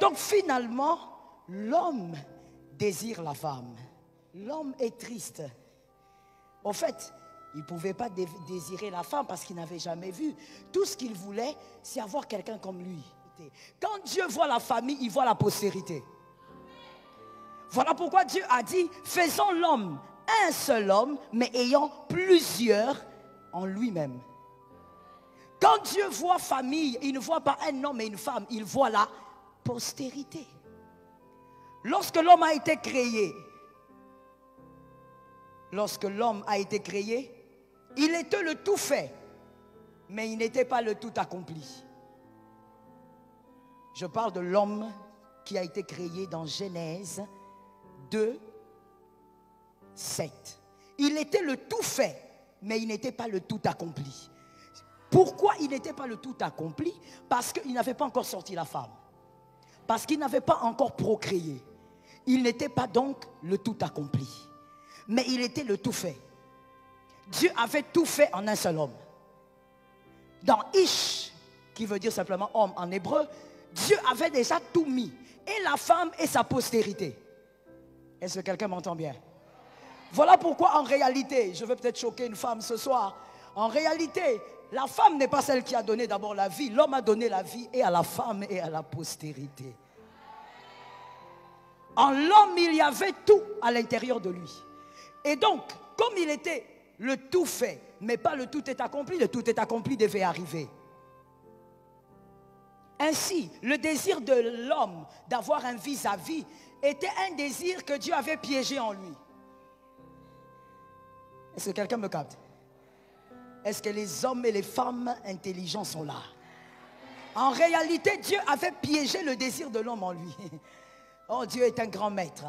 donc finalement, l'homme désire la femme. L'homme est triste. Au fait, il ne pouvait pas désirer la femme parce qu'il n'avait jamais vu. Tout ce qu'il voulait, c'est avoir quelqu'un comme lui. Quand Dieu voit la famille, il voit la postérité. Voilà pourquoi Dieu a dit, faisons l'homme, un seul homme, mais ayant plusieurs en lui-même. Quand Dieu voit famille, il ne voit pas un homme et une femme, il voit la postérité. Lorsque l'homme a été créé, il était le tout fait, mais il n'était pas le tout accompli. Je parle de l'homme qui a été créé dans Genèse 2, 7. Il était le tout fait, mais il n'était pas le tout accompli. Pourquoi il n'était pas le tout accompli? Parce qu'il n'avait pas encore sorti la femme. Parce qu'il n'avait pas encore procréé. Il n'était pas donc le tout accompli. Mais il était le tout fait. Dieu avait tout fait en un seul homme. Dans Ish, qui veut dire simplement homme en hébreu, Dieu avait déjà tout mis. Et la femme et sa postérité. Est-ce que quelqu'un m'entend bien? Voilà pourquoi en réalité, je vais peut-être choquer une femme ce soir. En réalité, la femme n'est pas celle qui a donné d'abord la vie. L'homme a donné la vie et à la femme et à la postérité. En l'homme, il y avait tout à l'intérieur de lui. Et donc, comme il était le tout fait, mais pas le tout est accompli, le tout est accompli devait arriver. Ainsi, le désir de l'homme d'avoir un vis-à-vis était un désir que Dieu avait piégé en lui. Est-ce que quelqu'un me capte? Est-ce que les hommes et les femmes intelligents sont là? En réalité, Dieu avait piégé le désir de l'homme en lui. Oh, Dieu est un grand maître,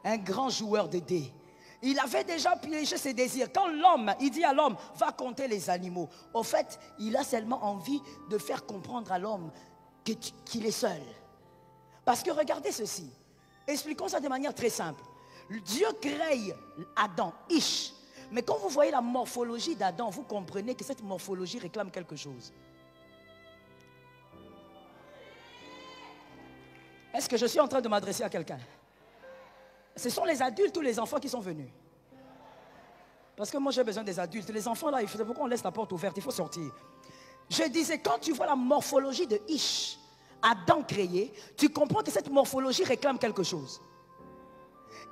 un grand joueur de dés. Il avait déjà piégé ses désirs. Quand l'homme, il dit à l'homme, va compter les animaux. Au fait, il a seulement envie de faire comprendre à l'homme qu'il est seul. Parce que regardez ceci. Expliquons ça de manière très simple. Dieu crée Adam, Ish. Mais quand vous voyez la morphologie d'Adam, vous comprenez que cette morphologie réclame quelque chose. Est-ce que je suis en train de m'adresser à quelqu'un? Ce sont les adultes ou les enfants qui sont venus? Parce que moi j'ai besoin des adultes. Les enfants là, c'est pourquoi on laisse la porte ouverte, il faut sortir. Je disais, quand tu vois la morphologie de Ish, Adam créé, tu comprends que cette morphologie réclame quelque chose.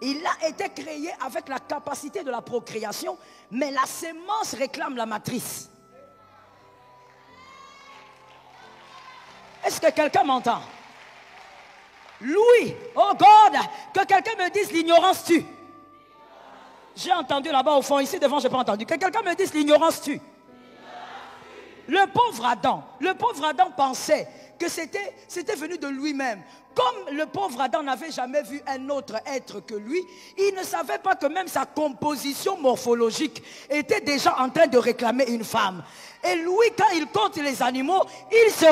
Il a été créé avec la capacité de la procréation, mais la sémence réclame la matrice. Est-ce que quelqu'un m'entend? Louis, oh God, que quelqu'un me dise l'ignorance tue. J'ai entendu là-bas au fond, ici devant, je n'ai pas entendu. Que quelqu'un me dise l'ignorance tue. Le pauvre Adam pensait que c'était venu de lui-même. Comme le pauvre Adam n'avait jamais vu un autre être que lui, il ne savait pas que même sa composition morphologique était déjà en train de réclamer une femme. Et lui, quand il compte les animaux, il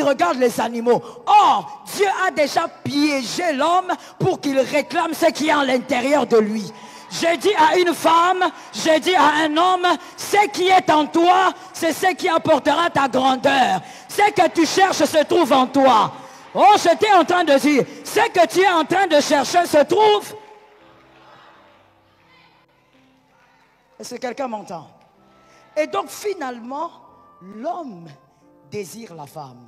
regarde les animaux. Or, Dieu a déjà piégé l'homme pour qu'il réclame ce qui est à l'intérieur de lui. J'ai dit à une femme, j'ai dit à un homme, ce qui est en toi, c'est ce qui apportera ta grandeur. Ce que tu cherches se trouve en toi. Oh, j'étais en train de dire, ce que tu es en train de chercher se trouve. Est-ce que quelqu'un m'entend? Et donc finalement, l'homme désire la femme.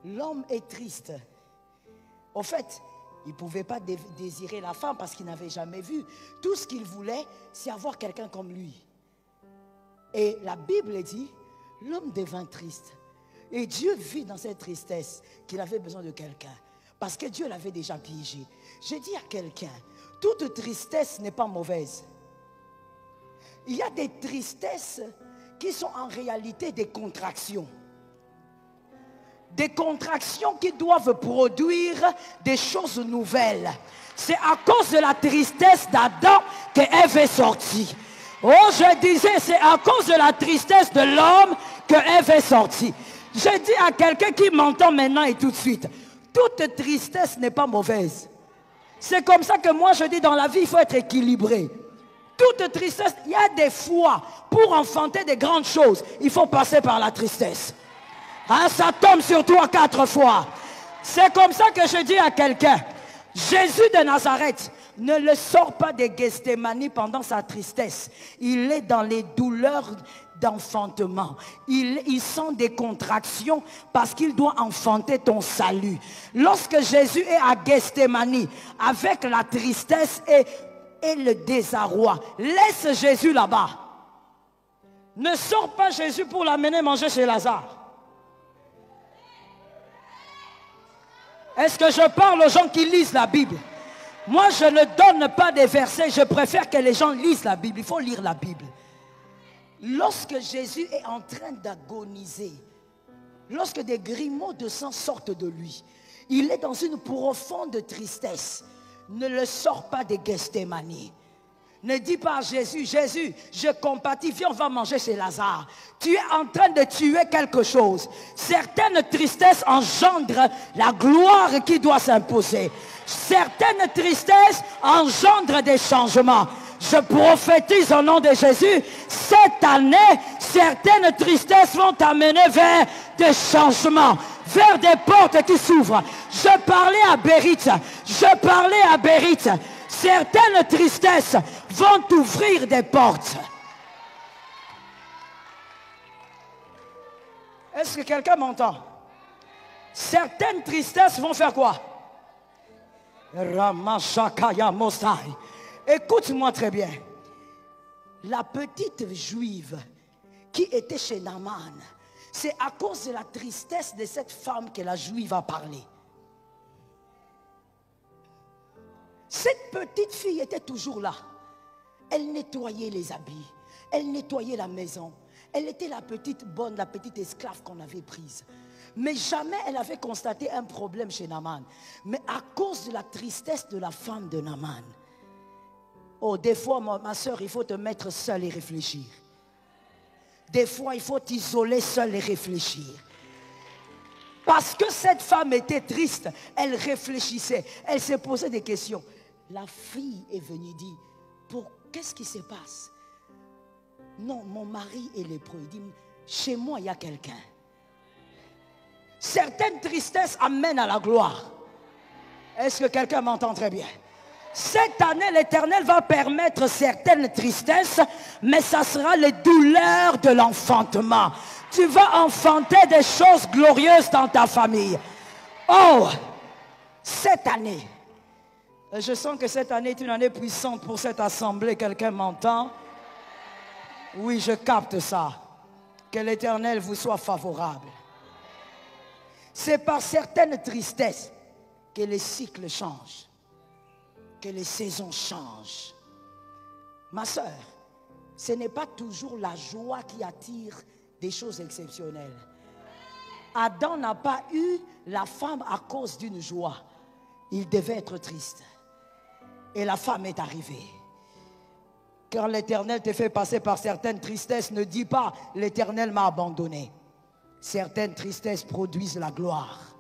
L'homme est triste. Au fait, il ne pouvait pas désirer la femme parce qu'il n'avait jamais vu. Tout ce qu'il voulait, c'est avoir quelqu'un comme lui. Et la Bible dit, l'homme devint triste. Et Dieu vit dans cette tristesse qu'il avait besoin de quelqu'un. Parce que Dieu l'avait déjà piégé. Je dis à quelqu'un, toute tristesse n'est pas mauvaise. Il y a des tristesses qui sont en réalité des contractions. Des contractions qui doivent produire des choses nouvelles. C'est à cause de la tristesse d'Adam que Ève est sortie. Oh, je disais, c'est à cause de la tristesse de l'homme que Ève est sortie. Je dis à quelqu'un qui m'entend maintenant et tout de suite, toute tristesse n'est pas mauvaise. C'est comme ça que moi je dis, dans la vie, il faut être équilibré. Toute tristesse, il y a des fois, pour enfanter des grandes choses, il faut passer par la tristesse. Hein, ça tombe sur toi 4 fois. C'est comme ça que je dis à quelqu'un, Jésus de Nazareth ne le sort pas de Gethsémani pendant sa tristesse. Il est dans les douleurs d'enfantement. Il sent des contractions parce qu'il doit enfanter ton salut. Lorsque Jésus est à Gethsémani avec la tristesse et le désarroi, laisse Jésus là-bas. Ne sors pas Jésus pour l'amener manger chez Lazare. Est-ce que je parle aux gens qui lisent la Bible? Moi, je ne donne pas des versets. Je préfère que les gens lisent la Bible. Il faut lire la Bible. Lorsque Jésus est en train d'agoniser, lorsque des grumeaux de sang sortent de lui, il est dans une profonde tristesse. Ne le sors pas de Gethsémani. Ne dis pas à Jésus, Jésus, je compatis, viens, on va manger chez Lazare. Tu es en train de tuer quelque chose. Certaines tristesses engendrent la gloire qui doit s'imposer. Certaines tristesses engendrent des changements. Je prophétise au nom de Jésus, cette année, certaines tristesses vont t'amener vers des changements, vers des portes qui s'ouvrent. Je parlais à Bérit. Certaines tristesses vont t'ouvrir des portes. Est-ce que quelqu'un m'entend? Certaines tristesses vont faire quoi? Écoute-moi très bien. La petite juive qui était chez Naaman, c'est à cause de la tristesse de cette femme que la juive a parlé. Cette petite fille était toujours là. Elle nettoyait les habits. Elle nettoyait la maison. Elle était la petite bonne, la petite esclave qu'on avait prise. Mais jamais elle avait constaté un problème chez Naaman. Mais à cause de la tristesse de la femme de Naaman. Oh, des fois, ma soeur, il faut te mettre seule et réfléchir. Des fois, il faut t'isoler seule et réfléchir. Parce que cette femme était triste, elle réfléchissait. Elle se posait des questions. La fille est venue dire, qu'est-ce qui se passe? Non, mon mari est lépreux. Il dit, chez moi, il y a quelqu'un. Certaines tristesses amènent à la gloire. Est-ce que quelqu'un m'entend très bien? Cette année, l'Éternel va permettre certaines tristesses, mais ça sera les douleurs de l'enfantement. Tu vas enfanter des choses glorieuses dans ta famille. Oh, cette année, je sens que cette année est une année puissante pour cette assemblée. Quelqu'un m'entend? Oui, je capte ça. Que l'Éternel vous soit favorable. C'est par certaines tristesses que les cycles changent, que les saisons changent. Ma soeur, ce n'est pas toujours la joie qui attire des choses exceptionnelles. Adam n'a pas eu la femme à cause d'une joie. Il devait être triste. Et la femme est arrivée. Quand l'Éternel te fait passer par certaines tristesses, ne dis pas l'Éternel m'a abandonné. Certaines tristesses produisent la gloire.